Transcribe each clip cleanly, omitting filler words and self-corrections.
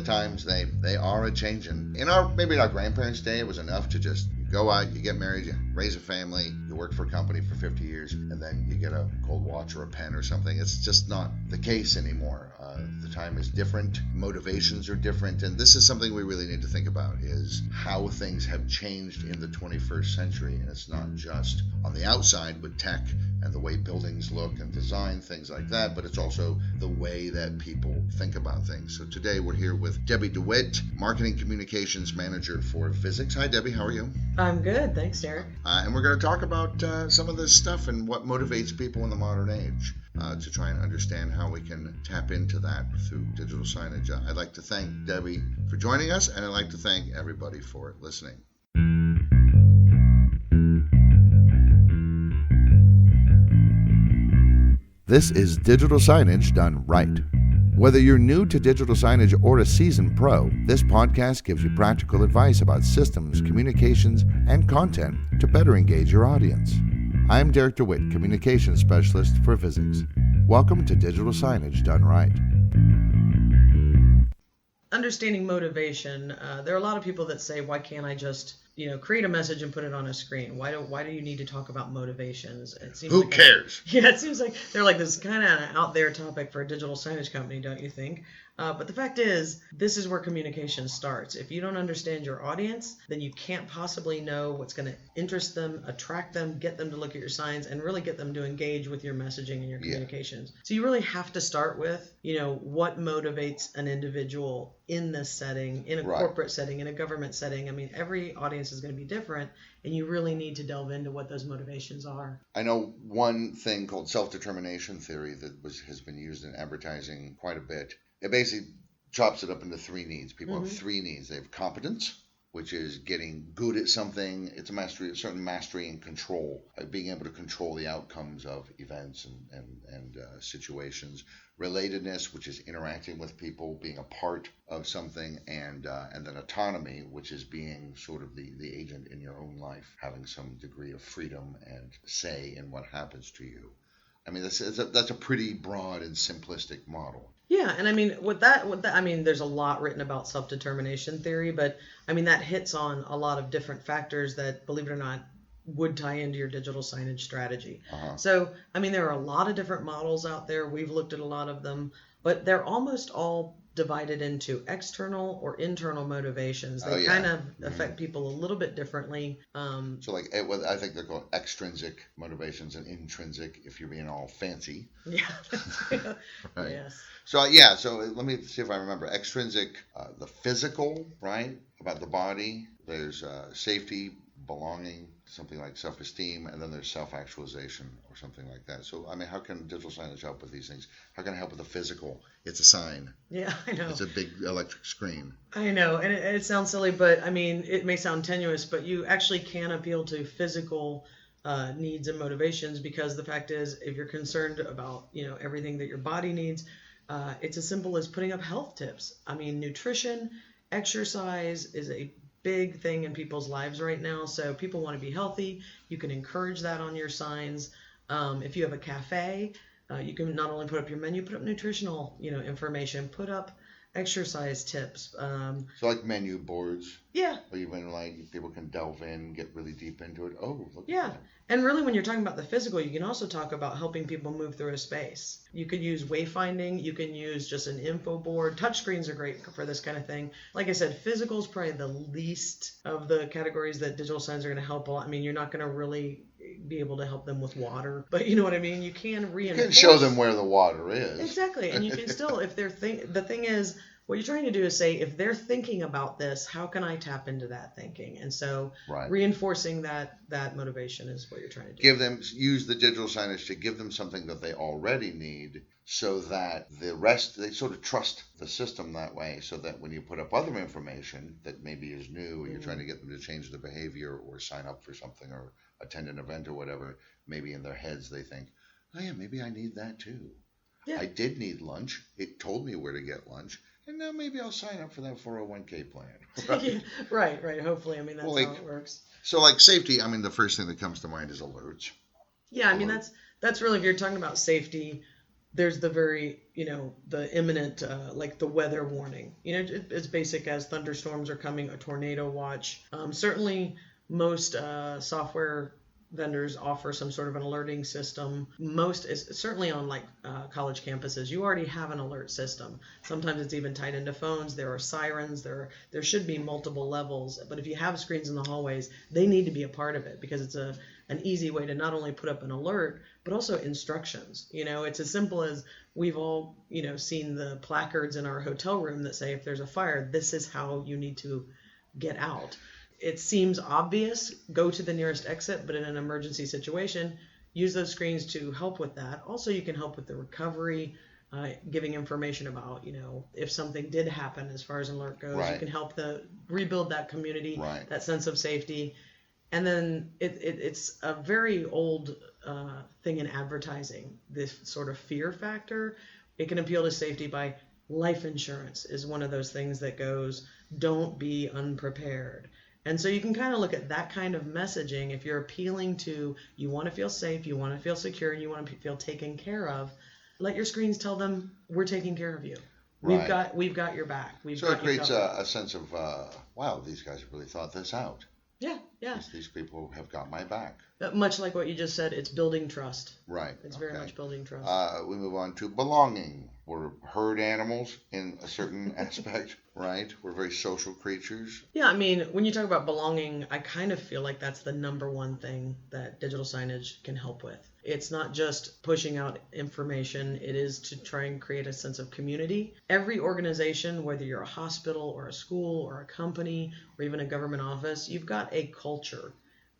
times they are a changing. Maybe in our grandparents' day, it was enough to just go out, you get married, you raise a family, you work for a company for 50 years, and then you get a gold watch or a pen or something. It's just not the case anymore. The time is different, motivations are different, and this is something we really need to think about, is how things have changed in the 21st century. And it's not just on the outside with tech and the way buildings look and design, things like that, but it's also the way that people think about things. So today we're here with Debbie DeWitt, Marketing Communications Manager for Visix. Hi, Debbie. How are you? I'm good. Thanks, Derek. And we're going to talk about some of this stuff and what motivates people in the modern age to try and understand how we can tap into that through digital signage. I'd like to thank Debbie for joining us, and I'd like to thank everybody for listening. This is digital signage done right. Whether you're new to digital signage or a seasoned pro, this podcast gives you practical advice about systems, communications, and content to better engage your audience. I'm Derek DeWitt, Communications Specialist for Visix. Welcome to Digital Signage Done Right. Understanding motivation. There are a lot of people that say, why can't I just create a message and put it on a screen? Why do you need to talk about motivations? It seems Who cares? It seems like they're like this kind of out there topic for a digital signage company, don't you think? But the fact is, this is where communication starts. If you don't understand your audience, then you can't possibly know what's going to interest them, attract them, get them to look at your signs, and really get them to engage with your messaging and your communications. So you really have to start with, what motivates an individual in this setting, in a corporate setting, in a government setting. I mean, every audience is going to be different, and you really need to delve into what those motivations are. I know one thing called self-determination theory that has been used in advertising quite a bit. It basically chops it up into three needs. People have three needs. They have competence, which is getting good at something. It's a certain mastery and control, being able to control the outcomes of events and situations. Relatedness, which is interacting with people, being a part of something, and then autonomy, which is being sort of the agent in your own life, having some degree of freedom and say in what happens to you. I mean, that's a pretty broad and simplistic model. Yeah, and I mean, there's a lot written about self-determination theory, but I mean, that hits on a lot of different factors that, believe it or not, would tie into your digital signage strategy. So, I mean, there are a lot of different models out there. We've looked at a lot of them, but they're almost all divided into external or internal motivations. They kind of affect people a little bit differently. So like, I think they're called extrinsic motivations and intrinsic, if you're being all fancy. Yeah. Right. Yes. So let me see if I remember. Extrinsic, the physical, right, about the body. There's safety, belonging, something like self-esteem, and then there's self-actualization or something like that. So, I mean, how can digital signage help with these things? How can it help with the physical? It's a sign. Yeah, I know. It's a big electric screen. I know, and it sounds silly, but I mean, it may sound tenuous, but you actually can appeal to physical needs and motivations, because the fact is, if you're concerned about, everything that your body needs, it's as simple as putting up health tips. I mean, nutrition, exercise is a big thing in people's lives right now. So people want to be healthy. You can encourage that on your signs. If you have a cafe, you can not only put up your menu, put up nutritional, information, put up exercise tips. So like menu boards. Yeah. Or even like people can delve in, get really deep into it. Oh, look yeah. at that. And really, when you're talking about the physical, you can also talk about helping people move through a space. You could use wayfinding. You can use just an info board. Touchscreens are great for this kind of thing. Like I said, physical is probably the least of the categories that digital signs are going to help. I mean, you're not going to really be able to help them with water, but you know what I mean? You can reinforce. You can show them where the water is. Exactly. And you can still, if they're the thing is, what you're trying to do is say, if they're thinking about this, how can I tap into that thinking? And so reinforcing that motivation is what you're trying to do. Use the digital signage to give them something that they already need, so that the rest, they sort of trust the system that way, so that when you put up other information that maybe is new, or you're trying to get them to change their behavior or sign up for something or attend an event or whatever, maybe in their heads they think, oh yeah, maybe I need that too. Yeah. I did need lunch. It told me where to get lunch. And now maybe I'll sign up for that 401k plan. Right? Right. Hopefully. I mean, that's how it works. So like safety, I mean, the first thing that comes to mind is alerts. Yeah, I mean, that's really, if you're talking about safety, there's the very, the imminent, like the weather warning. It's basic as thunderstorms are coming, a tornado watch. Certainly most software vendors offer some sort of an alerting system. Most is certainly on like college campuses. You already have an alert system. Sometimes it's even tied into phones. There are sirens. There should be multiple levels. But if you have screens in the hallways, they need to be a part of it because it's an easy way to not only put up an alert, but also instructions. It's as simple as we've all, seen the placards in our hotel room that say if there's a fire, this is how you need to get out. It seems obvious, go to the nearest exit, but in an emergency situation, use those screens to help with that. Also, you can help with the recovery, giving information about, if something did happen as far as an alert goes. Right. You can help rebuild that community, right. that sense of safety. And then it's a very old thing in advertising, this sort of fear factor. It can appeal to safety by life insurance is one of those things that goes, don't be unprepared. And so you can kind of look at that kind of messaging. If you're appealing to, you want to feel safe, you want to feel secure, and you want to feel taken care of, let your screens tell them, we're taking care of you. Right. We've got your back. So it creates a sense of, wow, these guys have really thought this out. Yeah. These people have got my back. Much like what you just said, it's building trust. Right. It's very much building trust. We move on to belonging. We're herd animals in a certain aspect, right? We're very social creatures. Yeah, I mean, when you talk about belonging, I kind of feel like that's the number one thing that digital signage can help with. It's not just pushing out information. It is to try and create a sense of community. Every organization, whether you're a hospital or a school or a company or even a government office, you've got a culture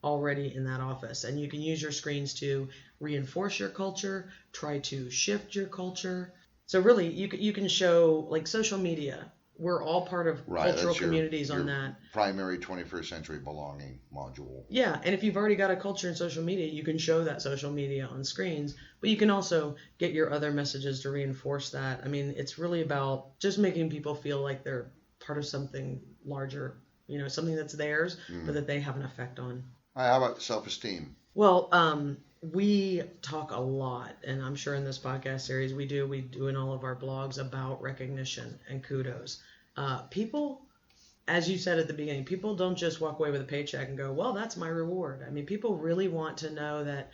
already in that office. And you can use your screens to reinforce your culture, try to shift your culture. So really, you can show, like social media. We're all part of cultural communities on that. Primary 21st century belonging module. Yeah, and if you've already got a culture in social media, you can show that social media on screens, but you can also get your other messages to reinforce that. I mean, it's really about just making people feel like they're part of something larger, something that's theirs, but that they have an effect on. How about self-esteem? Well, we talk a lot, and I'm sure in this podcast series we do in all of our blogs about recognition and kudos. People, as you said at the beginning, people don't just walk away with a paycheck and go, well, that's my reward. I mean, people really want to know that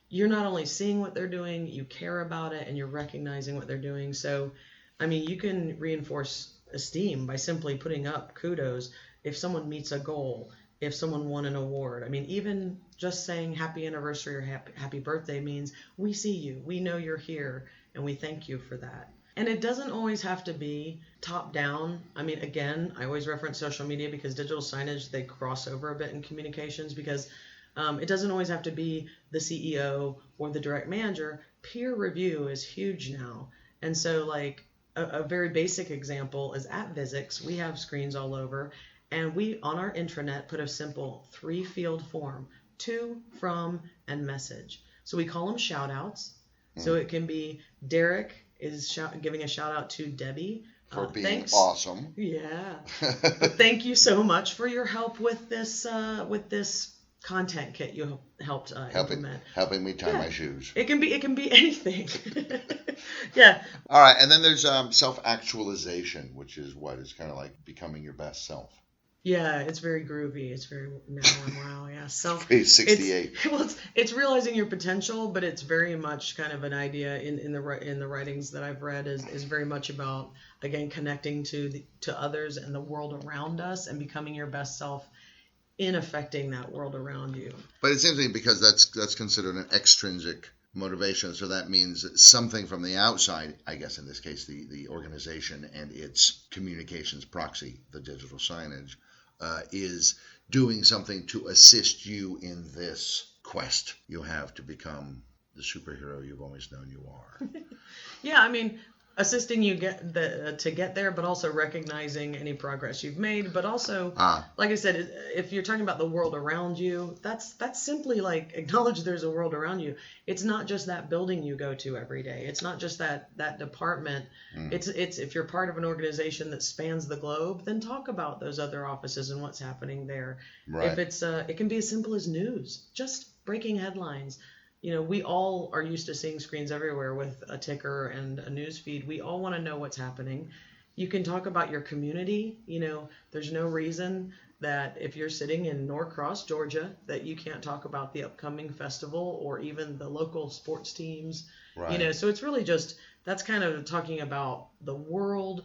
you're not only seeing what they're doing, you care about it, and you're recognizing what they're doing. So, I mean, you can reinforce esteem by simply putting up kudos if someone meets a goal, if someone won an award. I mean, even just saying happy anniversary or happy birthday means we see you, we know you're here, and we thank you for that. And it doesn't always have to be top down. I mean, again, I always reference social media because digital signage, they cross over a bit in communications because it doesn't always have to be the CEO or the direct manager. Peer review is huge now. And so like a very basic example is at Visix, we have screens all over. And we, on our intranet, put a simple 3-field form, to, from, and message. So we call them shout outs. So it can be Derek is giving a shout out to Debbie. For being thanks. Awesome. Yeah. Thank you so much for your help with this content kit you helped implement. Helping me tie my shoes. It can be anything. Yeah. All right, and then there's self-actualization, which is what? It's kind of like becoming your best self. Yeah, it's very groovy. It's very now and wow. Yeah, Page 68. It's realizing your potential, but it's very much kind of an idea in the writings that I've read is very much about, again, connecting to others and the world around us and becoming your best self in affecting that world around you. But it seems to me because that's considered an extrinsic motivation, so that means something from the outside, I guess in this case the organization and its communications proxy, the digital signage, is doing something to assist you in this quest you have to become the superhero you've always known you are. Yeah, I mean, assisting you to get there, but also recognizing any progress you've made, but also, like I said, if you're talking about the world around you, that's simply like acknowledge there's a world around you. It's not just that building you go to every day. It's not just that department. It's if you're part of an organization that spans the globe, then talk about those other offices and what's happening there. Right. If it's it can be as simple as news, just breaking headlines. we all are used to seeing screens everywhere with a ticker and a news feed. We all want to know what's happening. You can talk about your community. There's no reason that if you're sitting in Norcross, Georgia, that you can't talk about the upcoming festival or even the local sports teams. Right. So it's really just, that's kind of talking about the world,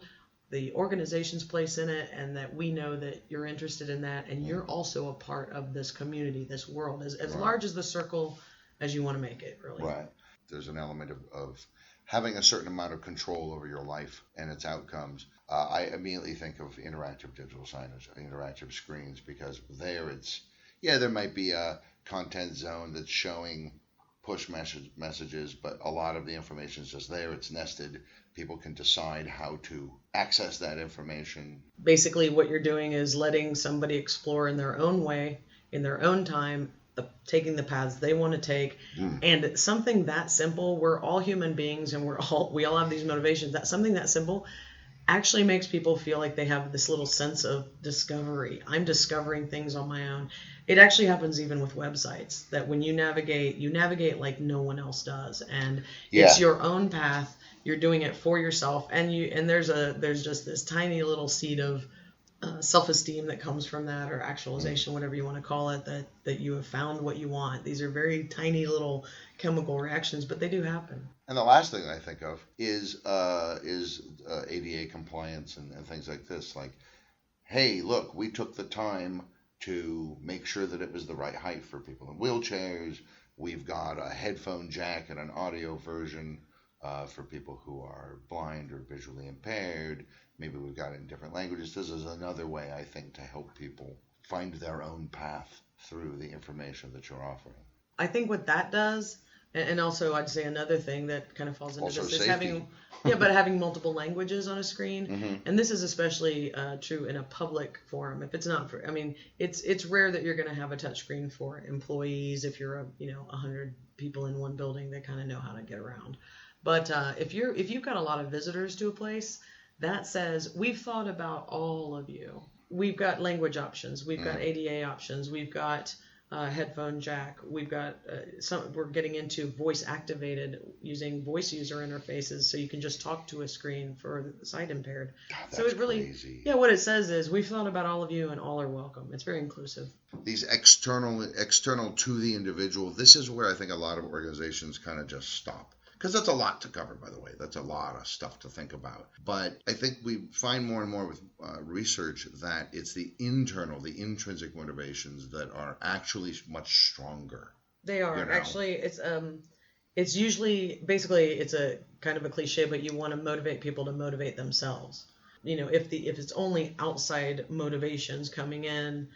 the organization's place in it, and that we know that you're interested in that, and you're also a part of this community, this world, as Right. large as the circle as you want to make it, really. Right. There's an element of having a certain amount of control over your life and its outcomes. I immediately think of interactive digital signage, interactive screens, because there there might be a content zone that's showing push messages, but a lot of the information is just there. It's nested. People can decide how to access that information. Basically, what you're doing is letting somebody explore in their own way, in their own time, taking the paths they want to take. And something that simple, we're all human beings and we all have these motivations. That something that simple actually makes people feel like they have this little sense of discovery. I'm discovering things on my own. It actually happens even with websites, that when you navigate like no one else does, and it's your own path. You're doing it for yourself, and there's just this tiny little seed of self-esteem that comes from that, or actualization, whatever you want to call it, that you have found what you want. These are very tiny little chemical reactions, but they do happen. And the last thing I think of is ADA compliance and things like this. Like, hey, look, we took the time to make sure that it was the right height for people in wheelchairs. We've got a headphone jack and an audio version for people who are blind or visually impaired. Maybe we've got it in different languages. This is another way, I think, to help people find their own path through the information that you're offering. I think what that does, and also I'd say another thing that kind of falls into Also this is safety. having multiple languages on a screen. Mm-hmm. And this is especially true in a public forum. If it's not it's rare that you're going to have a touch screen for employees. If you're 100 people in one building, they kind of know how to get around. But if you've got a lot of visitors to a place, that says, we've thought about all of you. We've got language options. We've got ADA options. We've got headphone jack. We've got we're getting into voice activated, using voice user interfaces, so you can just talk to a screen for the sight impaired. God, so it really, crazy. what it says is, we've thought about all of you and all are welcome. It's very inclusive. These external to the individual, this is where I think a lot of organizations kind of just stop. Because that's a lot to cover, by the way. That's a lot of stuff to think about. But I think we find more and more with research that it's the intrinsic motivations that are actually much stronger. They are. Actually, it's usually, basically, it's a kind of a cliche, but you want to motivate people to motivate themselves. If it's only outside motivations coming in,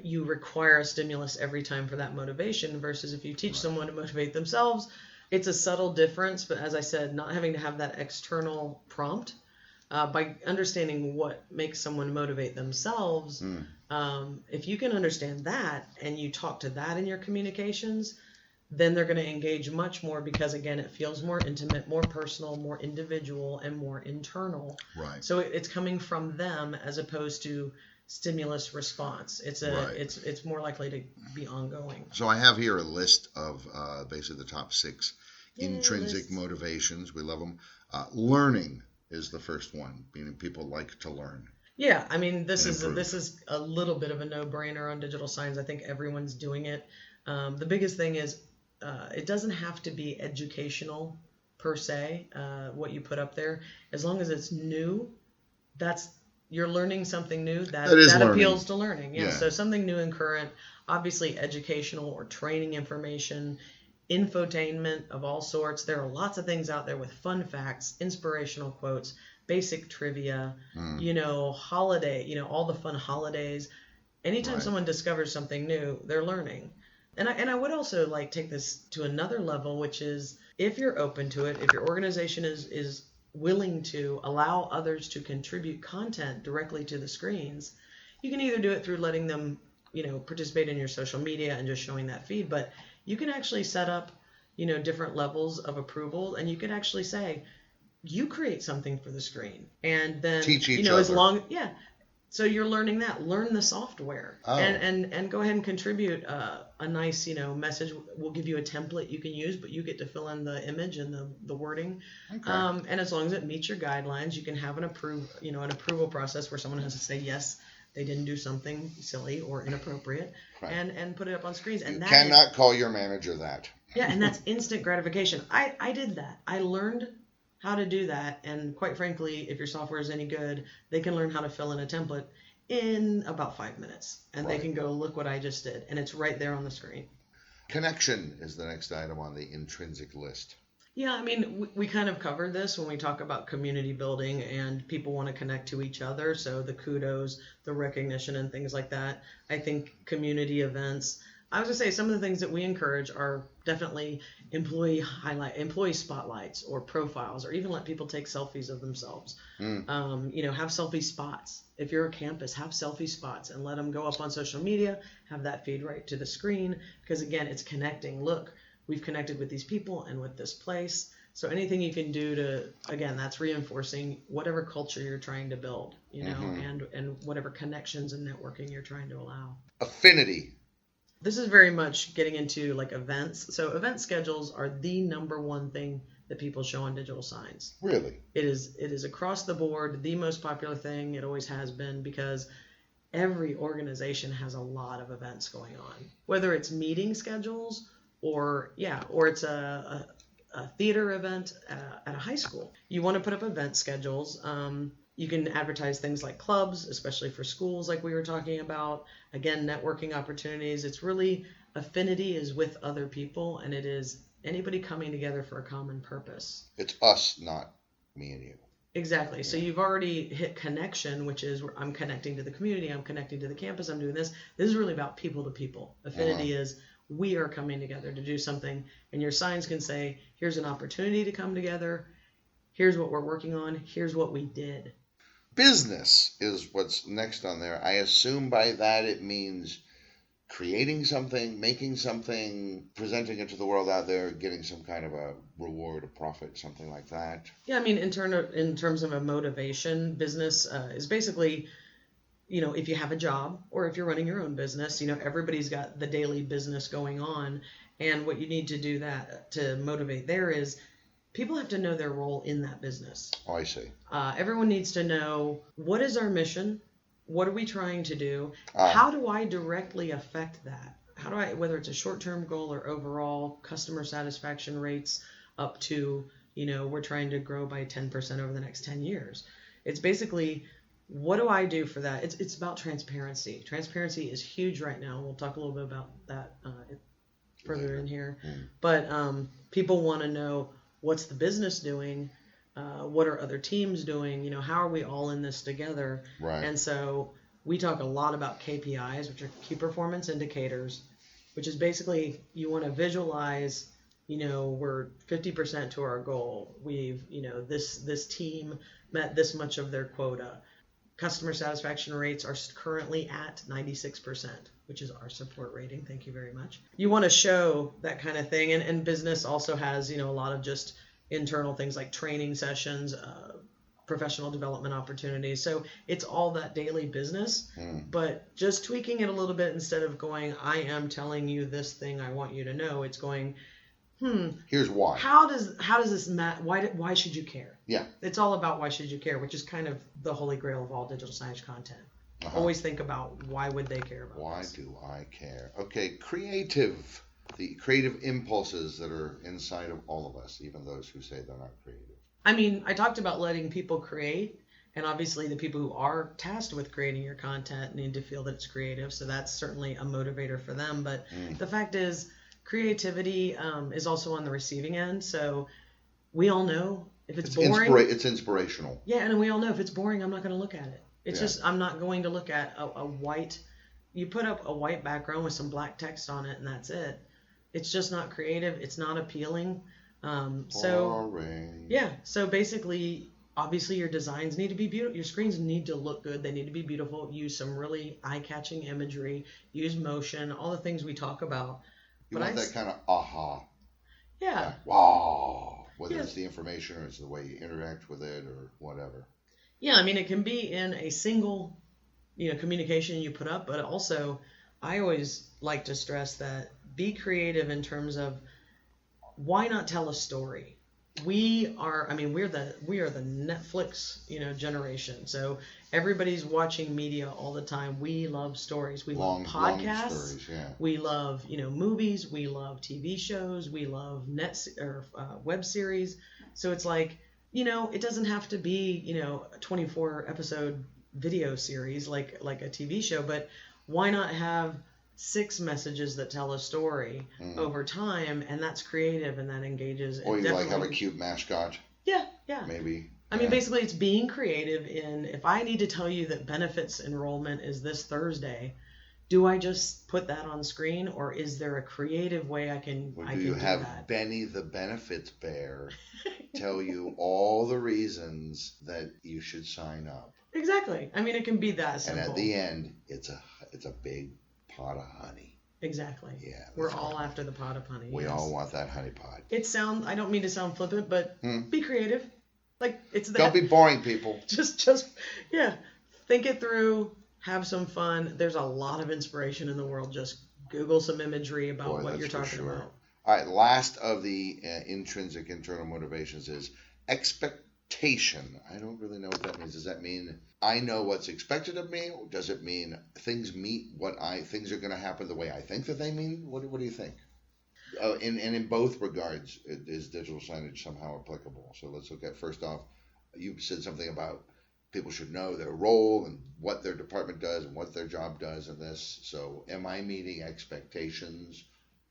you require a stimulus every time for that motivation, versus if you teach someone to motivate themselves, it's a subtle difference, but as I said, not having to have that external prompt, by understanding what makes someone motivate themselves. If you can understand that and you talk to that in your communications, then they're going to engage much more, because again, it feels more intimate, more personal, more individual, and more internal. Right. So it's coming from them as opposed to stimulus response. It's more likely to be ongoing. So I have here a list of basically the top 6 intrinsic motivations. We love them. Learning is the first one, meaning people like to learn. Yeah, I mean, this is a little bit of a no-brainer on digital signs. I think everyone's doing it. The biggest thing is it doesn't have to be educational per se, what you put up there. As long as it's new, you're learning something new, that appeals to learning. Yeah. So something new and current, obviously educational or training information, infotainment of all sorts. There are lots of things out there with fun facts, inspirational quotes, basic trivia, holiday, all the fun holidays. Anytime someone discovers something new, they're learning. And I would also take this to another level, which is, if you're open to it, if your organization is willing to allow others to contribute content directly to the screens, you can either do it through letting them, participate in your social media and just showing that feed, but you can actually set up, different levels of approval, and you can actually say, you create something for the screen, and then teach each other. So you're learning that. Learn the software, and go ahead and contribute a nice, message. We'll give you a template you can use, but you get to fill in the image and the wording. Okay. And as long as it meets your guidelines, you can have an approval process where someone has to say yes, they didn't do something silly or inappropriate, right. and put it up on screens. And you cannot call your manager that. Yeah, and that's instant gratification. I did that. I learned how to do that, and quite frankly, if your software is any good, they can learn how to fill in a template in about 5 minutes, and right. They can go, look what I just did, and it's right there on the screen. Connection is the next item on the intrinsic list. Yeah, I mean, we kind of covered this when we talk about community building, and people want to connect to each other, so the kudos, the recognition, and things like that. I think community events, I was going to say some of the things that we encourage are definitely employee spotlights or profiles, or even let people take selfies of themselves. Have selfie spots. If you're a campus, have selfie spots and let them go up on social media, have that feed right to the screen, because again, it's connecting. Look, we've connected with these people and with this place. So anything you can do to, again, that's reinforcing whatever culture you're trying to build, and whatever connections and networking you're trying to allow. Affinity. This is very much getting into like events. So event schedules are the number one thing that people show on digital signs. Really? It is across the board the most popular thing. It always has been, because every organization has a lot of events going on. Whether it's meeting schedules or it's a theater event at a high school. You want to put up event schedules. You can advertise things like clubs, especially for schools like we were talking about. Again, networking opportunities. It's really, affinity is with other people, and it is anybody coming together for a common purpose. It's us, not me and you. Exactly. Yeah. So you've already hit connection, which is I'm connecting to the community, I'm connecting to the campus, I'm doing this. This is really about people to people. Affinity is we are coming together to do something, and your signs can say, here's an opportunity to come together, here's what we're working on, here's what we did. Business is what's next on there. I assume by that it means creating something, making something, presenting it to the world out there, getting some kind of a reward, a profit, something like that. Yeah, I mean, in terms of a motivation, business is basically, if you have a job or if you're running your own business, everybody's got the daily business going on. And what you need to do that to motivate there is people have to know their role in that business. Oh, I see. Everyone needs to know, what is our mission? What are we trying to do? How do I directly affect that? How do I, whether it's a short-term goal or overall customer satisfaction rates up to, we're trying to grow by 10% over the next 10 years. It's basically, what do I do for that? It's about transparency. Transparency is huge right now. We'll talk a little bit about that further in here. But people want to know, what's the business doing? What are other teams doing? How are we all in this together? Right. And so we talk a lot about KPIs, which are key performance indicators, which is basically you want to visualize, we're 50% to our goal. We've, this team met this much of their quota. Customer satisfaction rates are currently at 96%, which is our support rating. Thank you very much. You want to show that kind of thing. And business also has, a lot of just internal things like training sessions, professional development opportunities. So it's all that daily business, but just tweaking it a little bit instead of going, I am telling you this thing I want you to know. It's going, here's why. How does this matter? Why should you care? Yeah. It's all about why should you care, which is kind of the holy grail of all digital signage content. Always think about why would they care about why this? Do I care? Okay, creative. The creative impulses that are inside of all of us, even those who say they're not creative. I mean, I talked about letting people create, and obviously the people who are tasked with creating your content need to feel that it's creative, so that's certainly a motivator for them. But the fact is, creativity is also on the receiving end, so we all know if it's boring. It's inspirational. Yeah, and we all know if it's boring, I'm not going to look at it. It's just, I'm not going to look at a white, you put up a white background with some black text on it, and that's it. It's just not creative. It's not appealing. Boring. So basically, obviously your designs need to be beautiful. Your screens need to look good. They need to be beautiful. Use some really eye-catching imagery. Use motion. All the things we talk about. You want that kind of aha. Yeah. Like, wow. Whether it's the information or it's the way you interact with it or whatever. Yeah, I mean, it can be in a single communication you put up, but also I always like to stress that be creative in terms of why not tell a story? We are the Netflix, generation. So everybody's watching media all the time. We love stories. We love podcasts. Long stories, yeah. We love, movies. We love TV shows. We love web series. So it's like, it doesn't have to be, a 24 episode video series like a TV show, but why not have 6 messages that tell a story over time, and that's creative and that engages. Or you have a cute mascot. Yeah. Maybe. I mean, basically it's being creative in, if I need to tell you that benefits enrollment is this Thursday, do I just put that on screen, or is there a creative way I can do you have that? Benny the Benefits Bear tell you all the reasons that you should sign up? Exactly. I mean, it can be that simple. And at the end, it's a big pot of honey. Exactly. Yeah. We're all after the pot of honey. We all want that honey pot. I don't mean to sound flippant, but be creative. Like, it's that. Don't be boring, people. Just think it through, have some fun. There's a lot of inspiration in the world. Just Google some imagery about what you're talking about. All right, last of the intrinsic internal motivations is expectation. I don't really know what that means. Does that mean I know what's expected of me? Or does it mean things are going to happen the way I think that they mean? What do you think? And in both regards, is digital signage somehow applicable? So let's look at, first off, you said something about people should know their role and what their department does and what their job does in this. So am I meeting expectations?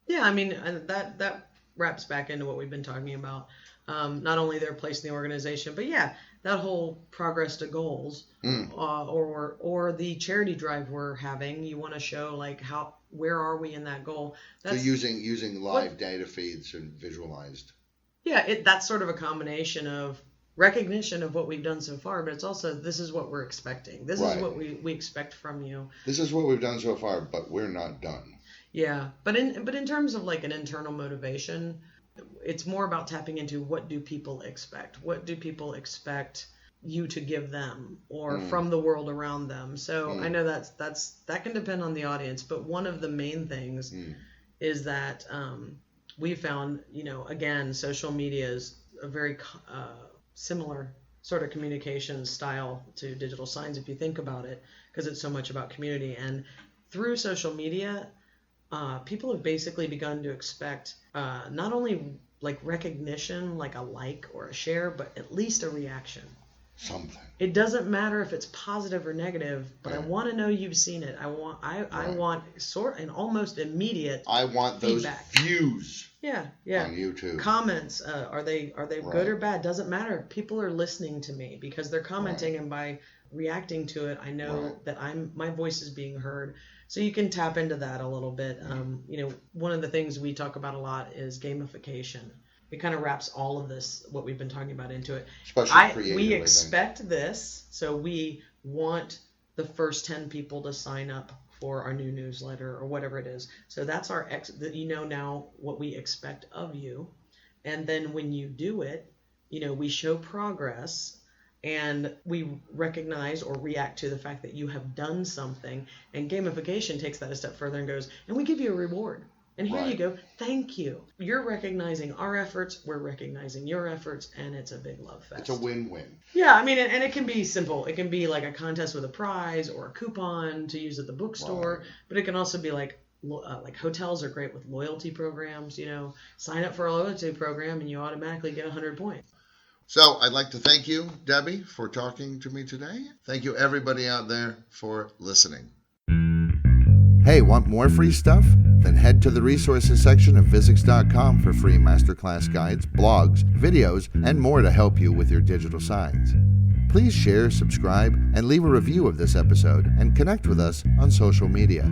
Yeah, I mean, that wraps back into what we've been talking about. Not only their place in the organization, but that whole progress to goals, or the charity drive we're having. You want to show where are we in that goal? So using live data feeds and visualized. Yeah, that's sort of a combination of recognition of what we've done so far, but it's also, this is what we're expecting. This is what we expect from you. This is what we've done so far, but we're not done. Yeah, but in terms of an internal motivation, it's more about tapping into, what do people expect? What do people expect you to give them, or from the world around them? So I know that can depend on the audience, but one of the main things is that we found, again, social media is a very similar sort of communication style to digital signs, if you think about it, because it's so much about community. And through social media, people have basically begun to expect not only recognition, like a like or a share, but at least a reaction. Something. It doesn't matter if it's positive or negative, but I want to know you've seen it. I want and almost immediate. I want those feedback. Views. Yeah. On YouTube. Comments. Are they good or bad? Doesn't matter. People are listening to me because they're commenting, and by reacting to it, I know that my voice is being heard. So you can tap into that a little bit. One of the things we talk about a lot is gamification. It kind of wraps all of this, what we've been talking about, into it. We expect this, so we want the first 10 people to sign up for our new newsletter or whatever it is. So that's our now what we expect of you. And then when you do it, we show progress, and we recognize or react to the fact that you have done something. And gamification takes that a step further and goes, and we give you a reward. And here you go. Thank you. You're recognizing our efforts. We're recognizing your efforts. And it's a big love fest. It's a win-win. Yeah. I mean, and it can be simple. It can be like a contest with a prize or a coupon to use at the bookstore. Right. But it can also be like hotels are great with loyalty programs. Sign up for a loyalty program and you automatically get 100 points. So I'd like to thank you, Debbie, for talking to me today. Thank you, everybody out there, for listening. Hey, want more free stuff? Then head to the resources section of Visix.com for free masterclass guides, blogs, videos, and more to help you with your digital signs. Please share, subscribe, and leave a review of this episode, and connect with us on social media.